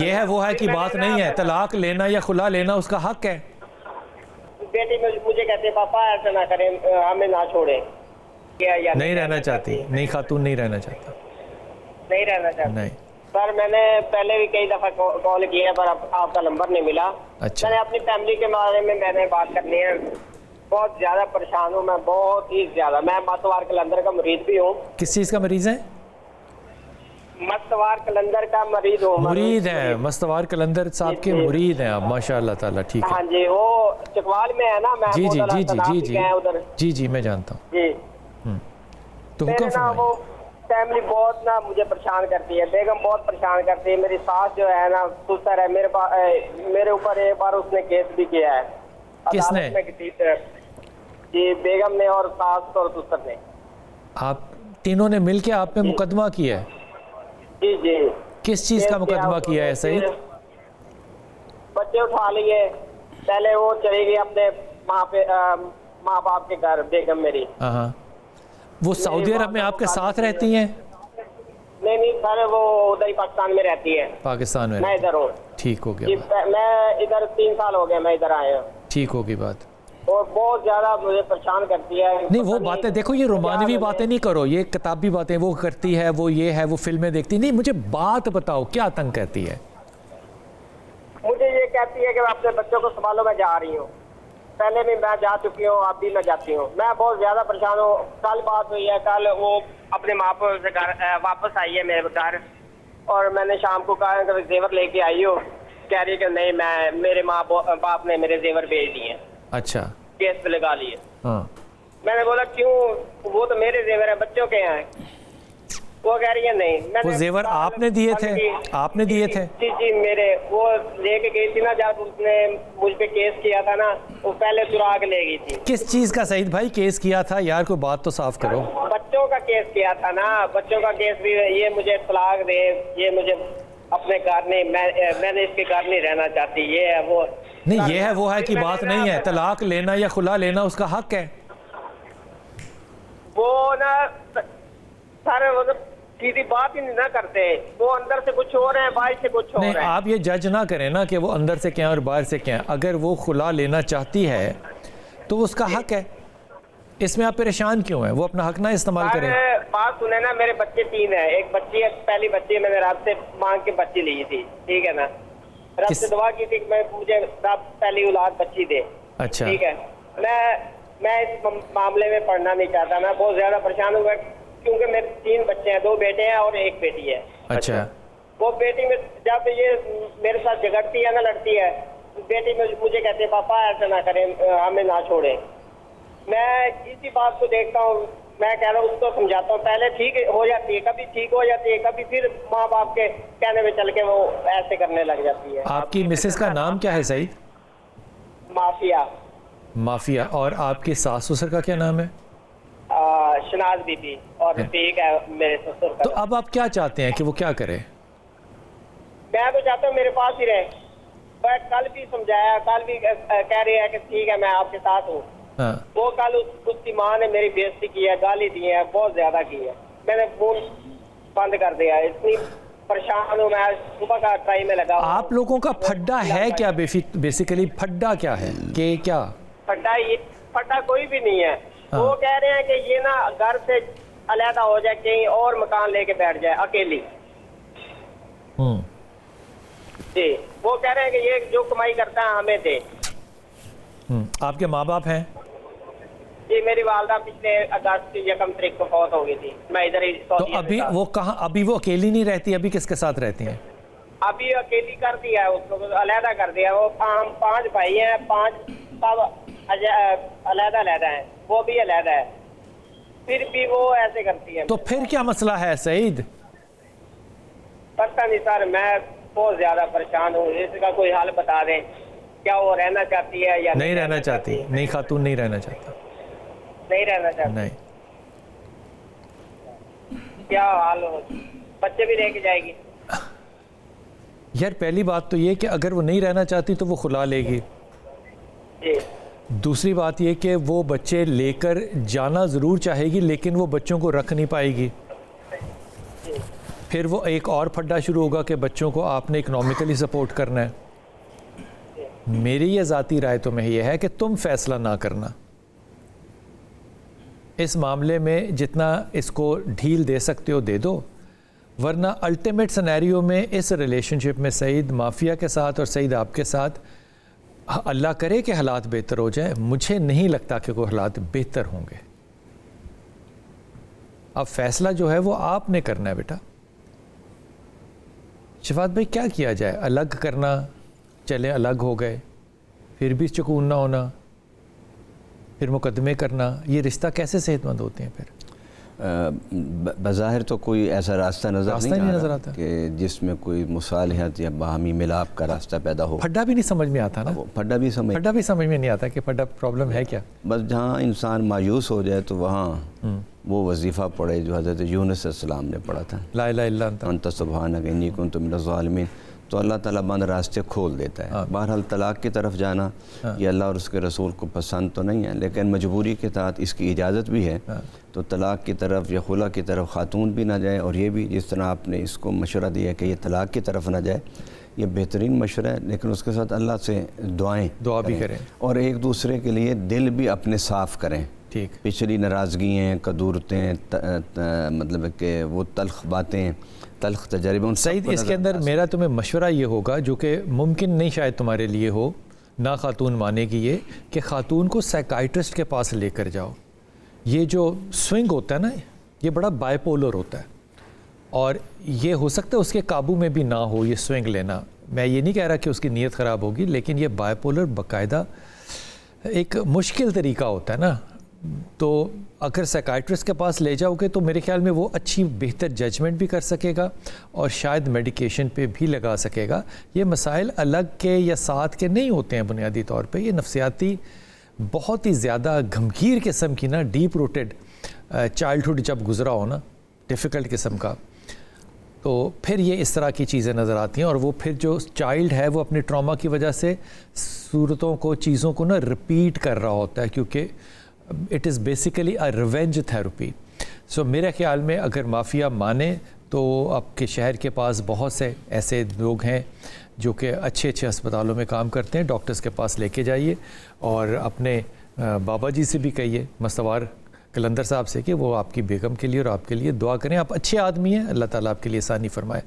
یہ ہے وہ ہے کہ بات نہیں ہے. طلاق لینا یا خلا لینا اس کا حق ہے. بیٹی مجھے کہتے پاپا ایسا نہ کریں, ہمیں نہ چھوڑیں. نہیں رہنا چاہتی, نہیں خاتون نہیں رہنا چاہتا, نہیں رہنا چاہتی. نہیں. سر میں نے پہلے بھی کئی دفعہ کال کیا پر آپ کا نمبر نہیں ملا. اچھا. میں نے اپنی فیملی کے بارے میں نے بات کرنی ہے. بہت زیادہ پریشان ہوں میں, بہت ہی زیادہ. میں مستوار قلندر کا مریض بھی ہوں. کس چیز کا مریض ہے؟ مستوار قلندر کا مریض ہوں. مرید ہیں, مستوار قلندر صاحب کے مرید ہیں آپ, ماشاء اللہ تعالیٰ. ٹھیک ہے. ہاں جی, وہ چکوال میں ہے نا. جی جی جی جی جی جی ادھر. جی جی میں جانتا ہوں. جی تو میرے حکم نا وہ فرمائیے. فیملی بہت نا مجھے پریشان کرتی ہے. بیگم بہت پریشان کرتی ہے. میری ساس جو ہے نا سسر ہے, میرے اوپر ایک بار اس نے کیس بھی کیا ہے. کس نے؟ جی بیگم نے اور ساس اور سسر نے. آپ تینوں نے مل کے آپ پہ مقدمہ کیا ہے؟ جی جی. کس چیز کا مقدمہ کیا ہے سعید؟ بچے اٹھا لیے. پہلے وہ چلی گئی اپنے ماں باپ کے گھر, بیگم میری. ہاں. وہ سعودی عرب میں آپ کے ساتھ رہتی ہیں؟ نہیں سر, وہ ادھر ہی پاکستان میں رہتی ہے. پاکستان میں؟ میں ادھر ہوں. ٹھیک ہو گیا. میں ادھر 3 سال ہو گئے میں ادھر آیا ہوں. ٹھیک ہوگی بات. اور بہت زیادہ مجھے پریشان کرتی ہے. نہیں وہ باتیں دیکھو, یہ رومانوی باتیں نہیں کرو, یہ کتابی باتیں وہ کرتی ہے, وہ یہ ہے, وہ فلمیں دیکھتی. نہیں مجھے بات بتاؤ کیا تنگ کرتی ہے؟ مجھے یہ کہتی ہے کہ میں اپنے بچوں کو سنبھالو, میں جا رہی ہوں. پہلے بھی میں جا چکی ہوں, اب بھی میں جاتی ہوں. میں بہت زیادہ پریشان ہوں. کل بات ہوئی ہے, کل وہ اپنے ماں باپ سے گھر واپس آئی ہے میرے گھر, اور میں نے شام کو کہا کہ زیور لے کے آئی ہو. کہہ رہی کہ نہیں, میرے ماں باپ نے میرے زیور بھیج دیے. اچھا. کیس پہ لگا لیے. ہاں. میں نے بولا کیوں, وہ تو میرے زیور ہیں, بچوں کے ہیں. وہ کہہ رہی ہے نہیں. وہ زیور آپ نے دیے تھے؟ آپ نے دیے تھے؟ جی جی میرے. وہ لے کے گئی تھی نا, جب اس نے مجھ پہ کیس کیا تھا نا, وہ پہلے چرا کے لے گئی تھی. کس چیز کا سعید بھائی کیس کیا تھا یار؟ کوئی بات تو صاف کرو. بچوں کا کیس کیا تھا نا, بچوں کا کیس بھی. یہ مجھے طلاق دے, یہ مجھے اپنے گھر نہیں, میں نے اس کے گھر نہیں رہنا چاہتی. یہ ہے وہ نہیں, یہ ہے وہ ہے کہ بات نہیں ہے. طلاق لینا یا خلا لینا اس کا حق ہے. وہ نا سارے سیدھی بات ہی نہ کرتے. وہ اندر سے کچھ ہو رہے ہیں, باہر سے کچھ ہو رہے ہیں. نہیں آپ یہ جج نہ کریں نا کہ وہ اندر سے کیا اور باہر سے کیا. اگر وہ خلا لینا چاہتی ہے تو اس کا حق ہے. اس میں آپ پریشان کیوں ہیں؟ وہ اپنا حق نہ استعمال کریں. بات سنیں نا, میرے بچے 3 ہیں. ایک بچی ہے, پہلی بچی میں نے رب سے مانگ کے بچی لی تھی. ٹھیک ہے نا, رب سے دعا کی تھی کہ مجھے رب پہلی اولاد بچی دے. اچھا. ٹھیک ہے. میں اس معاملے میں پڑھنا نہیں چاہتا. میں بہت زیادہ پریشان ہوں کیونکہ میرے 3 بچے ہیں, 2 بیٹے ہیں اور 1 بیٹی ہے. اچھا. وہ بیٹی میں جب یہ میرے ساتھ جھگڑتی ہے نا, لڑتی ہے, بیٹی مجھے کہتے پاپا ایسا نہ کریں, ہمیں نہ چھوڑیں. میں اسی بات کو دیکھتا ہوں. میں کہہ رہا ہوں, اس کو سمجھاتا ہوں. پہلے ٹھیک ہو جاتی ہے, کبھی ٹھیک ہو جاتی ہے, کبھی پھر ماں باپ کے کہنے میں چل کے وہ ایسے کرنے لگ جاتی ہے. آپ کی مسز کا نام کیا ہے سعید؟ مافیا. مافیا. اور آپ کی ساس سسر کا کیا نام ہے؟ شناز بی بی. اور رفیق ہے میرے سسر کا. تو اب آپ کیا چاہتے ہیں کہ وہ کیا کرے؟ میں تو چاہتا ہوں میرے پاس ہی رہے. بٹ کل بھی سمجھایا, کل بھی کہہ رہی ہے کہ ٹھیک ہے میں آپ کے ساتھ ہوں. وہ کل اس کی ماں نے میری بےزتی کی ہے, گالی دی ہے, بہت زیادہ کی ہے. میں نے فون بند کر دیا. اتنی پریشان ہوں میں. صبح کا ٹائم میں لگا. آپ لوگوں کا پھڈا ہے کیا بیسیکلی؟ پھڈا کیا ہے کہ کیا پھڈا کوئی بھی نہیں ہے. وہ کہہ رہے ہیں کہ یہ نا گھر سے علیحدہ ہو جائے, کہیں اور مکان لے کے بیٹھ جائے اکیلی. جی وہ کہہ رہے ہیں کہ یہ جو کمائی کرتا ہے ہمیں دے. آپ کے ماں باپ ہیں؟ جی میری والدہ پچھلے اگست کی 1 تاریخ کو فوت ہو گئی تھی. میں ادھر ہی. تو ابھی وہ کہاں, ابھی وہ اکیلی نہیں رہتی, ابھی کس کے ساتھ رہتی ہیں؟ ابھی اکیلی کر دیا ہے, اس کو علیحدہ کر دیا. وہ 5 بھائی ہیں, 5 سب علیحدہ ہیں, وہ بھی علیحدہ ہے, پھر بھی وہ ایسے کرتی ہے. تو پھر کیا مسئلہ ہے سعید؟ پتہ نہیں سر, میں بہت زیادہ پریشان ہوں. اس کا کوئی حل بتا دیں. کیا وہ رہنا چاہتی ہے یا نہیں رہنا چاہتی؟ نہیں خاتون نہیں رہنا چاہتا. نہیں رہنا چاہتی. نہیں. کیا حال ہو, بچے بھی لے کے جائے گی؟ یار پہلی بات تو یہ کہ اگر وہ نہیں رہنا چاہتی تو وہ خلا لے گی. دوسری بات یہ کہ وہ بچے لے کر جانا ضرور چاہے گی, لیکن وہ بچوں کو رکھ نہیں پائے گی. پھر وہ ایک اور پھڈا شروع ہوگا کہ بچوں کو آپ نے اکنامکلی سپورٹ کرنا ہے. میری یہ ذاتی رائے تمہیں یہ ہے کہ تم فیصلہ نہ کرنا اس معاملے میں، جتنا اس کو ڈھیل دے سکتے ہو دے دو، ورنہ الٹیمیٹ سنیریو میں اس ریلیشن شپ میں سعید مافیا کے ساتھ اور سعید آپ کے ساتھ اللہ کرے کہ حالات بہتر ہو جائے، مجھے نہیں لگتا کہ کوئی حالات بہتر ہوں گے. اب فیصلہ جو ہے وہ آپ نے کرنا ہے بیٹا. شفاعت بھائی کیا کیا جائے؟ الگ کرنا، چلے الگ ہو گئے، پھر بھی سکون نہ ہونا، پھر مقدمے کرنا، یہ رشتہ کیسے صحت مند ہوتے ہیں پھر؟ بظاہر تو کوئی ایسا راستہ راستہ نہیں نہیں نظر رہا آتا کہ جس میں کوئی مصالحت یا باہمی ملاپ کا راستہ پیدا ہو. پھڈا بھی نہیں سمجھ میں آتا نا، پھڈا بھی سمجھ میں نہیں آتا کہ پھڈا پرابلم ہے کیا. بس جہاں انسان مایوس ہو جائے تو وہاں وہ وظیفہ پڑھے جو حضرت یونس علیہ السلام نے پڑھا تھا، لا الہ الا انت انت سبحانک انی کنت من الظالمین. تو اللہ تعالیٰ بند راستے کھول دیتا ہے. بہرحال طلاق کی طرف جانا یہ اللہ اور اس کے رسول کو پسند تو نہیں ہے، لیکن مجبوری کے تحت اس کی اجازت بھی ہے. تو طلاق کی طرف یا خلا کی طرف خاتون بھی نہ جائے، اور یہ بھی جس طرح آپ نے اس کو مشورہ دیا کہ یہ طلاق کی طرف نہ جائے، یہ بہترین مشورہ ہے. لیکن اس کے ساتھ اللہ سے دعا بھی کریں اور ایک دوسرے کے لیے دل بھی اپنے صاف کریں. ٹھیک، پچھلی ناراضگیاں، کدورتیں، مطلب کہ وہ تلخ باتیں، تلخ تجربے. سعید اس کے اندر میرا تمہیں مشورہ یہ ہوگا، جو کہ ممکن نہیں شاید تمہارے لیے ہو، نہ خاتون مانے گی، یہ کہ خاتون کو سائیکائٹرسٹ کے پاس لے کر جاؤ. یہ جو سوئنگ ہوتا ہے نا، یہ بڑا بائی پولر ہوتا ہے، اور یہ ہو سکتا ہے اس کے قابو میں بھی نہ ہو یہ سوئنگ لینا. میں یہ نہیں کہہ رہا کہ اس کی نیت خراب ہوگی، لیکن یہ بائی پولر باقاعدہ ایک مشکل طریقہ ہوتا ہے نا. تو اگر سائیکائٹرسٹ کے پاس لے جاؤ گے تو میرے خیال میں وہ اچھی بہتر ججمنٹ بھی کر سکے گا اور شاید میڈیکیشن پہ بھی لگا سکے گا. یہ مسائل الگ کے یا ساتھ کے نہیں ہوتے ہیں بنیادی طور پہ، یہ نفسیاتی بہت ہی زیادہ گھمگیر قسم کی نا، ڈیپ روٹڈ چائلڈہڈ جب گزرا ہو نا، ڈیفیکلٹ قسم کا، تو پھر یہ اس طرح کی چیزیں نظر آتی ہیں. اور وہ پھر جو چائلڈ ہے وہ اپنے ٹراما کی وجہ سے صورتوں کو، چیزوں کو نا رپیٹ کر رہا ہوتا ہے، کیونکہ it is basically a revenge therapy. So میرے خیال میں اگر مافیا مانے تو آپ کے شہر کے پاس بہت سے ایسے لوگ ہیں جو کہ اچھے ہسپتالوں میں کام کرتے ہیں، ڈاکٹرز کے پاس لے کے جائیے، اور اپنے بابا جی سے بھی کہیے، مستوار قلندر صاحب سے، کہ وہ آپ کی بیگم کے لیے اور آپ کے لیے دعا کریں. آپ اچھے آدمی ہیں، اللہ تعالیٰ آپ کے لیے آسانی فرمائے.